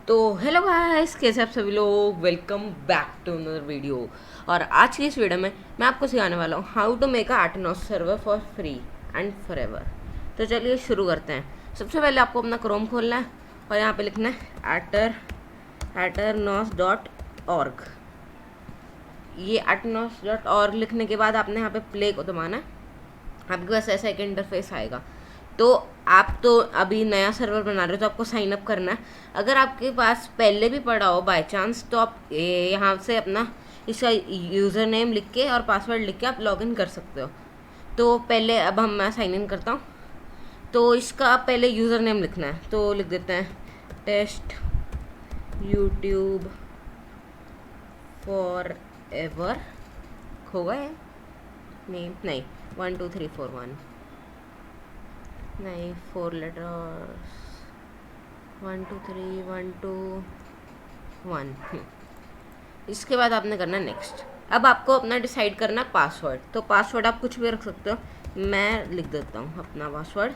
तो hello guys, कैसे आप सभी लोग। Welcome back to another video. और आज की इस वीडियो में मैं आपको सिखाने वाला हूँ how to make a Aternos server for free and forever. तो चलिए शुरू करते हैं। सबसे पहले आपको अपना क्रोम खोलना है और यहाँ पे लिखना है aternos.org। ये aternos.org लिखने के बाद आपने यहाँ पे प्ले को दबाना है। आपके पास ऐसा एक इंटरफेस आएगा। तो आप तो अभी नया सर्वर बना रहे हो तो आपको साइन अप करना है। अगर आपके पास पहले भी पड़ा हो बाय चांस तो आप यहाँ से अपना इसका यूज़र नेम लिख के और पासवर्ड लिख के आप लॉगिन कर सकते हो। तो पहले अब मैं साइन इन करता हूँ। तो इसका पहले यूज़र नेम लिखना है, तो लिख देते हैं टेस्ट यूट्यूब फॉर एवर। होगा ये नेम? नहीं, 12341 नहीं, 4 लेटर्स, 123 121। इसके बाद आपने करना नेक्स्ट। अब आपको अपना डिसाइड करना पासवर्ड। तो पासवर्ड आप कुछ भी रख सकते हो। मैं लिख देता हूँ अपना पासवर्ड।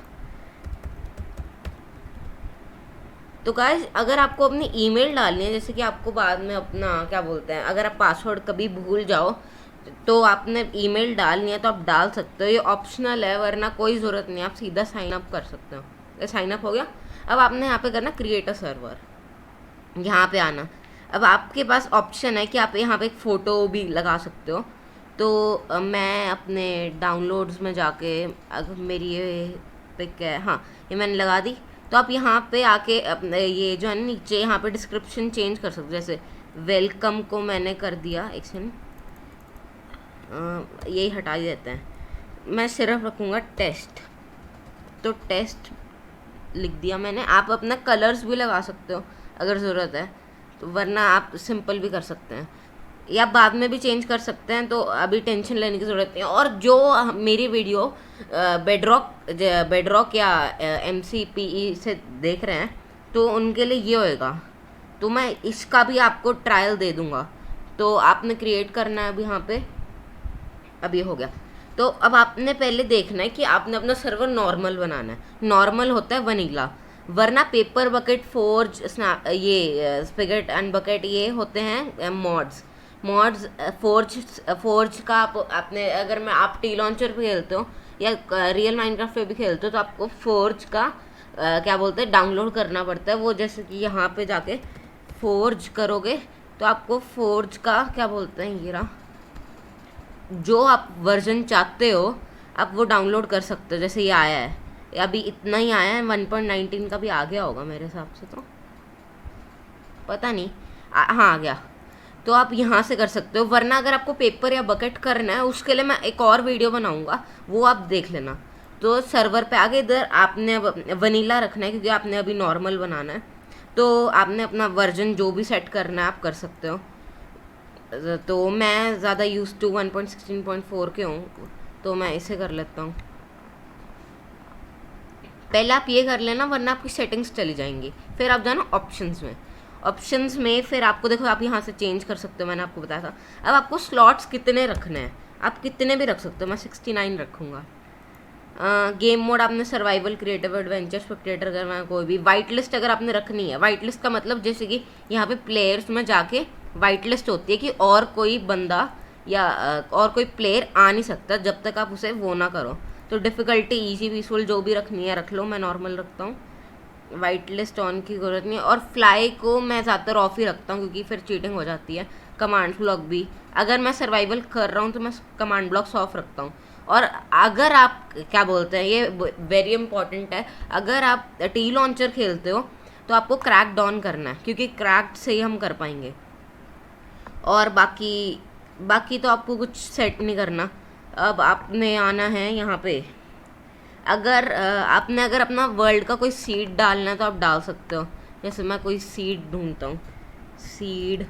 तो गाइस, अगर आपको अपनी ईमेल डालनी है, जैसे कि आपको बाद में अपना क्या बोलते हैं, अगर आप पासवर्ड कभी भूल जाओ तो आपने ईमेल डालनी है तो आप डाल सकते हो। ये ऑप्शनल है, वरना कोई ज़रूरत नहीं, आप सीधा साइन अप कर सकते हो। ये साइन अप हो गया। अब आपने यहाँ पे करना क्रिएट अ सर्वर, यहाँ पे आना। अब आपके पास ऑप्शन है कि आप यहाँ पे एक फ़ोटो भी लगा सकते हो। तो मैं अपने डाउनलोड्स में जाके, अगर मेरी ये पिक है, हाँ ये मैंने लगा दी। तो आप यहाँ पे आके अपने ये जो है ना नीचे यहाँ पे डिस्क्रिप्शन चेंज कर सकते हो। जैसे वेलकम को मैंने कर दिया, एक सेकंड, यही हटा ही देते हैं। मैं सिर्फ रखूँगा टेस्ट। तो टेस्ट लिख दिया मैंने। आप अपना कलर्स भी लगा सकते हो अगर ज़रूरत है तो, वरना आप सिंपल भी कर सकते हैं या बाद में भी चेंज कर सकते हैं। तो अभी टेंशन लेने की ज़रूरत नहीं है। और जो मेरी वीडियो बेडरॉक या MCPE से देख रहे हैं तो उनके लिए ये होएगा। तो मैं इसका भी आपको ट्रायल दे दूँगा। तो आपने क्रिएट करना है अभी यहाँ पे। अब ये हो गया। तो अब आपने पहले देखना है कि आपने अपना सर्वर नॉर्मल बनाना है। नॉर्मल होता है वनीला, वरना पेपर बकेट, फोर्ज, ये स्पिगेट एंड बकेट ये होते हैं मॉड्स। फोर्ज का आपने, अगर मैं आप टी लॉन्चर पे खेलते हो या रियल माइनक्राफ्ट पे भी खेलते हो तो आपको फोर्ज का क्या बोलते हैं डाउनलोड करना पड़ता है। वो जैसे कि यहाँ पे जाके फोर्ज करोगे तो आपको फोर्ज का क्या बोलते हैं, ये रहा, जो आप वर्जन चाहते हो आप वो डाउनलोड कर सकते हो। जैसे ये आया है, अभी इतना ही आया है, 1.19 का भी आ गया होगा मेरे हिसाब से, तो पता नहीं। हाँ आ गया। तो आप यहाँ से कर सकते हो। वरना अगर आपको पेपर या बकेट करना है उसके लिए मैं एक और वीडियो बनाऊँगा, वो आप देख लेना। तो सर्वर पे आगे इधर आपने वनीला रखना है क्योंकि आपने अभी नॉर्मल बनाना है। तो आपने अपना वर्जन जो भी सेट करना है आप कर सकते हो। तो मैं ज़्यादा यूज़ टू 1.16.4 के हूँ तो मैं इसे कर लेता हूँ। पहले आप ये कर लेना, वरना आपकी सेटिंग्स चली जाएंगी। फिर आप जाना ऑप्शंस में। ऑप्शंस में फिर आपको देखो, आप यहाँ से चेंज कर सकते हो, मैंने आपको बताया था। अब आपको स्लॉट्स कितने रखने हैं, आप कितने भी रख सकते हो। मैं 69 रखूँगा। गेम मोड आपने सर्वाइवल, क्रिएटिव, एडवेंचर, स्पेक्टेटर करना है। कोई भी वाइट लिस्ट अगर आपने रखनी है, वाइट लिस्ट का मतलब जैसे कि यहाँ पे प्लेयर्स में जाके वाइट लिस्ट होती है कि और कोई बंदा या और कोई प्लेयर आ नहीं सकता जब तक आप उसे वो ना करो। तो डिफ़िकल्टी ईजी, पीसफुल जो भी रखनी है रख लो। मैं नॉर्मल रखता हूँ, वाइट लिस्ट ऑन की ज़रूरत नहीं है। और फ्लाई को मैं ज़्यादातर ऑफ ही रखता हूँ क्योंकि फिर चीटिंग हो जाती है। कमांड ब्लॉक भी, अगर मैं सर्वाइवल कर रहा हूँ तो मैं कमांड ब्लॉक्स ऑफ रखता हूँ। और अगर आप क्या बोलते हैं, ये वेरी इंपॉर्टेंट है, अगर आप टी लॉन्चर खेलते हो तो आपको क्रैक डाउन करना है क्योंकि क्रैक्ड से ही हम कर पाएंगे। और बाकी बाकी तो आपको कुछ सेट नहीं करना। अब आपने आना है यहाँ पे। अगर आपने अगर अपना वर्ल्ड का कोई सीड डालना है तो आप डाल सकते हो। जैसे मैं कोई सीड ढूंढता हूँ, सीड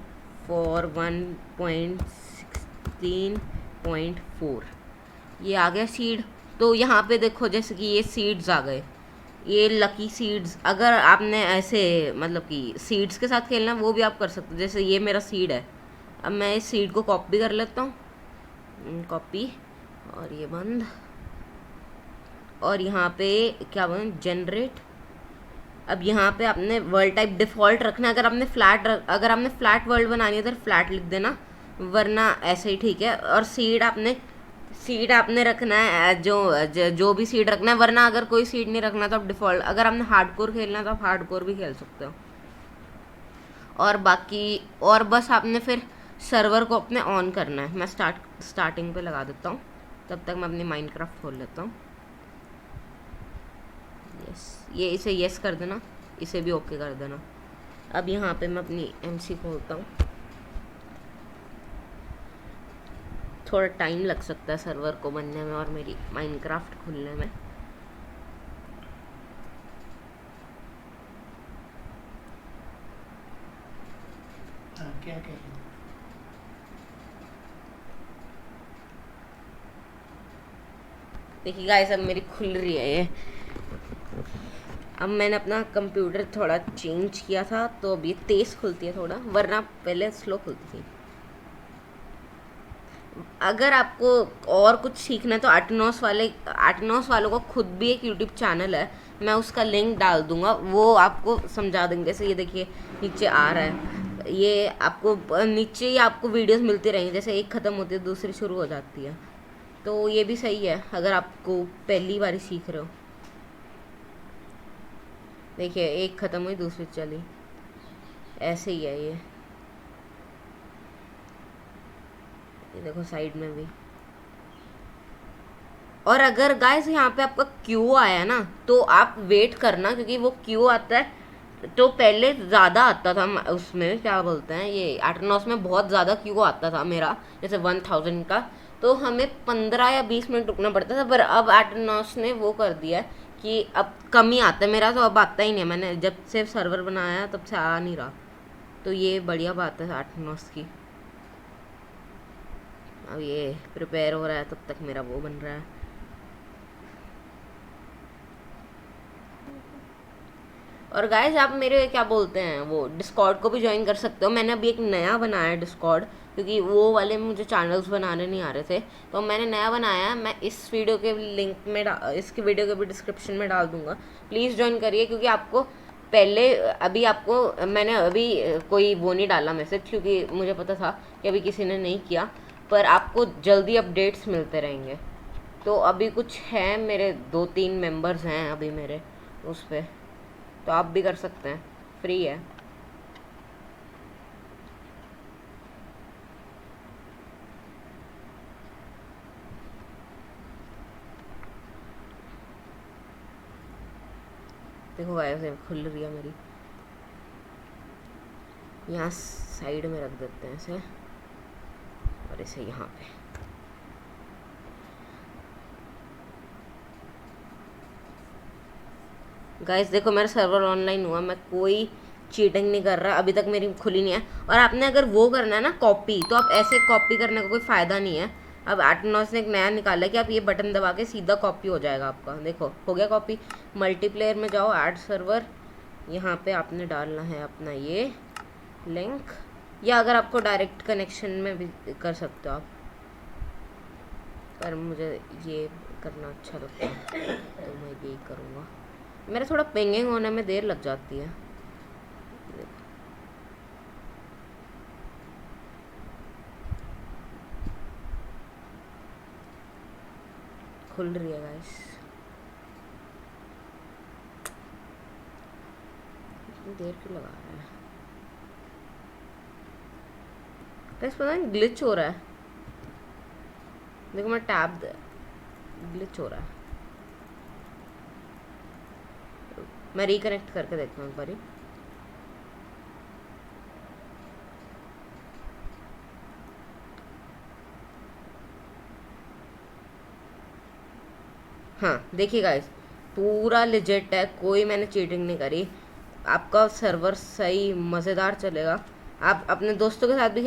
फॉर 1.16.4, ये आ गया सीड। तो यहाँ पे देखो जैसे कि ये सीड्स आ गए, ये लकी सीड्स। अगर आपने ऐसे मतलब कि सीड्स के साथ खेलना है वो भी आप कर सकते हो। जैसे ये मेरा सीड है, अब मैं इस सीड को कॉपी कर लेता हूँ, कॉपी, और ये बंद। और यहाँ पे क्या बोल, जनरेट अब यहाँ पे आपने वर्ल्ड टाइप डिफ़ॉल्ट रखना है। अगर आपने फ्लैट वर्ल्ड बनानी है तो फ्लैट लिख देना, वरना ऐसे ही ठीक है। और सीड आपने रखना है जो भी सीड रखना है, वरना अगर कोई सीड नहीं रखना तो आप डिफ़ॉल्ट, अगर आपने हार्डकोर खेलना है तो आप हार्डकोर भी खेल सकते हो। और बाकी और बस आपने फिर सर्वर को अपने ऑन करना है। मैं स्टार्टिंग पे लगा देता हूँ, तब तक मैं अपनी माइनक्राफ्ट खोल लेता हूँ। ये इसे यस कर देना, इसे भी ओके कर देना। अब यहाँ पे मैं अपनी एमसी खोलता हूँ। थोड़ा टाइम लग सकता है सर्वर को बनने में और मेरी माइनक्राफ्ट खुलने में। क्या देखिए गाइस, अब मेरी खुल रही है ये। अब मैंने अपना कंप्यूटर थोड़ा चेंज किया था, तो अब ये तेज़ खुलती है थोड़ा, वरना पहले स्लो खुलती थी। अगर आपको और कुछ सीखना है तो आर्टनॉस वालों को खुद भी एक यूट्यूब चैनल है, मैं उसका लिंक डाल दूंगा, वो आपको समझा देंगे। जैसे ये देखिए नीचे आ रहा है, ये आपको नीचे ही आपको वीडियोस मिलती रहेंगी, जैसे एक ख़त्म होती है दूसरी शुरू हो जाती है। तो ये भी सही है अगर आपको पहली बार सीख रहे हो। देखिए एक ख़त्म हुई दूसरी चली, ऐसे ही है ये देखो साइड में भी। और अगर गाइस यहाँ पे आपका क्यू आया ना, तो आप वेट करना, क्योंकि वो क्यू आता है तो पहले ज़्यादा आता था उसमें, क्या बोलते हैं, ये आर्टनॉस में बहुत ज़्यादा क्यू आता था मेरा, जैसे 1000 का, तो हमें 15 या 20 मिनट रुकना पड़ता था। पर अब आर्टनॉस ने वो कर दिया कि अब कम ही आता है मेरा, तो अब आता ही नहीं है। मैंने जब से सर्वर बनाया तब से आ नहीं रहा, तो ये बढ़िया बात है आर्टनॉस की। अब ये प्रिपेयर हो रहा है, तब तक मेरा वो बन रहा है। और गाइस आप मेरे क्या बोलते हैं वो डिस्कॉर्ड को भी ज्वाइन कर सकते हो। मैंने अभी एक नया बनाया है डिस्कॉर्ड, क्योंकि वो वाले मुझे चैनल्स बनाने नहीं आ रहे थे, तो मैंने नया बनाया है। मैं इस वीडियो के लिंक में इसकी वीडियो के भी डिस्क्रिप्शन में डाल दूंगा, प्लीज़ ज्वाइन करिए। क्योंकि आपको मैंने अभी कोई वो नहीं डाला मैसेज, क्योंकि मुझे पता था कि अभी किसी ने नहीं किया, पर आपको जल्दी अपडेट्स मिलते रहेंगे। तो अभी कुछ हैं मेरे 2-3 मेंबर्स हैं अभी मेरे उस पर, तो आप भी कर सकते हैं, फ्री है। देखो गाइस खुल रही है मेरी, यहाँ साइड में रख देते हैं इसे, और इसे यहाँ पे। गाइस देखो मेरा सर्वर ऑनलाइन हुआ, मैं कोई चीटिंग नहीं कर रहा, अभी तक मेरी खुली नहीं है। और आपने अगर वो करना है ना कॉपी, तो आप ऐसे कॉपी करने का कोई फ़ायदा नहीं है। अब आर्टनॉस ने एक नया निकाला है कि आप ये बटन दबा के सीधा कॉपी हो जाएगा आपका। देखो हो गया कॉपी। मल्टीप्लेयर में जाओ, ऐड सर्वर, यहाँ पे आपने डालना है अपना ये लिंक, या अगर आपको डायरेक्ट कनेक्शन में भी कर सकते हो आप, पर मुझे ये करना अच्छा लगता है तो मैं यही करूँगा। मेरा थोड़ा पिंगिंग होने में देर लग जाती है। खुल रही है गाइस, इतनी देर क्यों लगा रहा है गाइस? पता नहीं ग्लिच हो रहा है। देखो मैं टैब ग्लिच हो रहा है, मैं रिकनेक्ट करके देखता हूँ एक बारी। हाँ देखिए गाइस, पूरा लेजिट है, कोई मैंने चीटिंग नहीं करी। आपका सर्वर सही मज़ेदार चलेगा, आप अपने दोस्तों के साथ भी